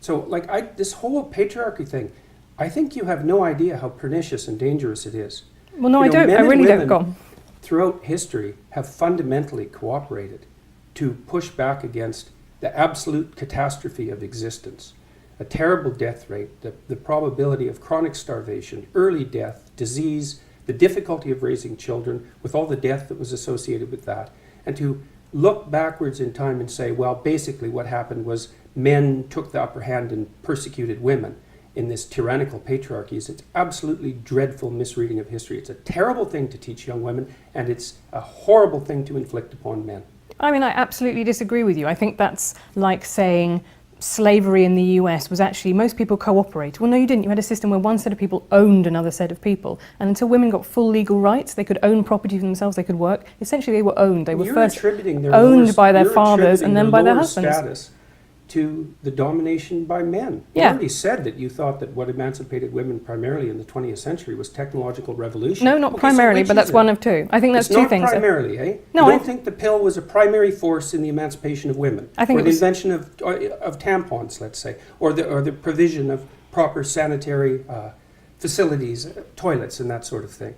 So, like, this whole patriarchy thing, I think you have no idea how pernicious and dangerous it is. Well, no, I don't. I really don't. Go on. Throughout history have fundamentally cooperated to push back against the absolute catastrophe of existence. A terrible death rate, the probability of chronic starvation, early death, disease, the difficulty of raising children with all the death that was associated with that, and to look backwards in time and say, well, basically what happened was men took the upper hand and persecuted women in this tyrannical patriarchy. It's absolutely dreadful misreading of history. It's a terrible thing to teach young women, and it's a horrible thing to inflict upon men. I mean, I absolutely disagree with you. I think that's like saying slavery in the US was actually, most people cooperated. Well, no, you didn't. You had a system where one set of people owned another set of people. And until women got full legal rights, they could own property for themselves, they could work. Essentially, they were owned. They were first owned by their fathers and then by their husbands. Status to the domination by men. Yeah. You already said that you thought that what emancipated women primarily in the 20th century was technological revolution. No, not primarily, but that's one of two. I think that's two things. Not primarily, eh? No, you don't think the pill was a primary force in the emancipation of women? I think or the invention of tampons, let's say, or the provision of proper sanitary facilities, toilets, and that sort of thing.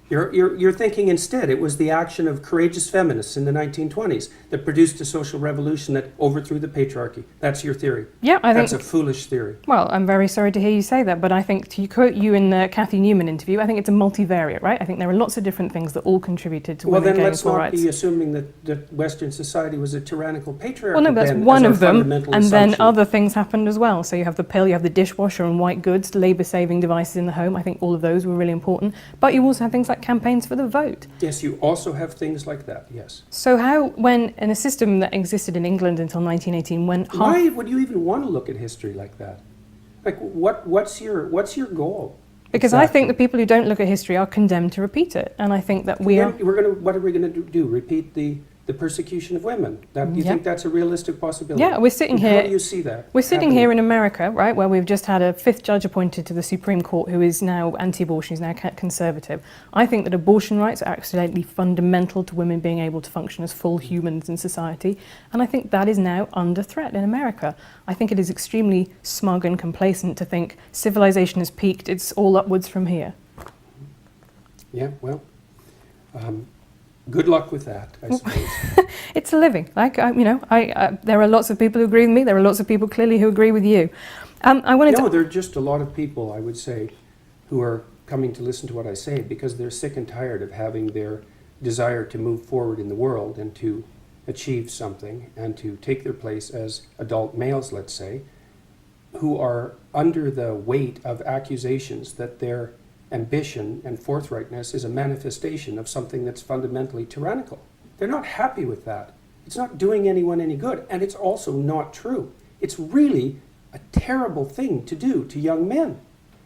You're thinking instead it was the action of courageous feminists in the 1920s that produced a social revolution that overthrew the patriarchy. That's your theory. Yeah, I think that's a foolish theory. Well, I'm very sorry to hear you say that, but I think, to quote you in the Cathy Newman interview, I think it's a multivariate, right? I think there are lots of different things that all contributed to women gaining full rights. Well, then let's not be assuming that Western society was a tyrannical patriarchy. Well, no, but that's one of them, and then other things happened as well. So you have the pill, you have the dishwasher and white goods, labour-saving devices in the home. I think all of those were really important. But you also have things like campaigns for the vote. Yes, you also have things like that, yes. So how, when in a system that existed in England until 1918, when why would you even want to look at history like that? Like, what's your goal? Because exactly. I think the people who don't look at history are condemned to repeat it, and I think that what are we going to do? Repeat the persecution of women? You think that's a realistic possibility? Yeah, we're sitting here. How do you see that? We're sitting here in America, right, where we've just had a 5th judge appointed to the Supreme Court who is now anti-abortion, he's now conservative. I think that abortion rights are absolutely fundamental to women being able to function as full humans in society, and I think that is now under threat in America. I think it is extremely smug and complacent to think civilization has peaked, it's all upwards from here. Yeah, well, good luck with that, I suppose. It's a living. Like, there are lots of people who agree with me. There are lots of people clearly who agree with you. There are just a lot of people, I would say, who are coming to listen to what I say because they're sick and tired of having their desire to move forward in the world and to achieve something and to take their place as adult males, let's say, who are under the weight of accusations that their ambition and forthrightness is a manifestation of something that's fundamentally tyrannical. They're not happy with that. It's not doing anyone any good, and it's also not true. It's really a terrible thing to do to young men,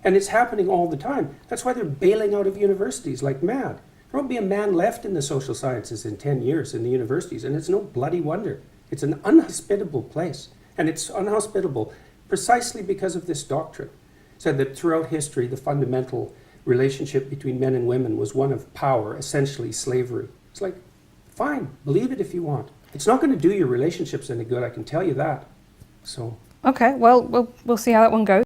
and it's happening all the time. That's why they're bailing out of universities like mad. There won't be a man left in the social sciences in 10 years in the universities, and it's no bloody wonder. It's an unhospitable place, and it's unhospitable precisely because of this doctrine. Said that throughout history, the fundamental relationship between men and women was one of power, essentially slavery. It's like, fine, believe it if you want. It's not going to do your relationships any good, I can tell you that. So. Okay, well, we'll see how that one goes.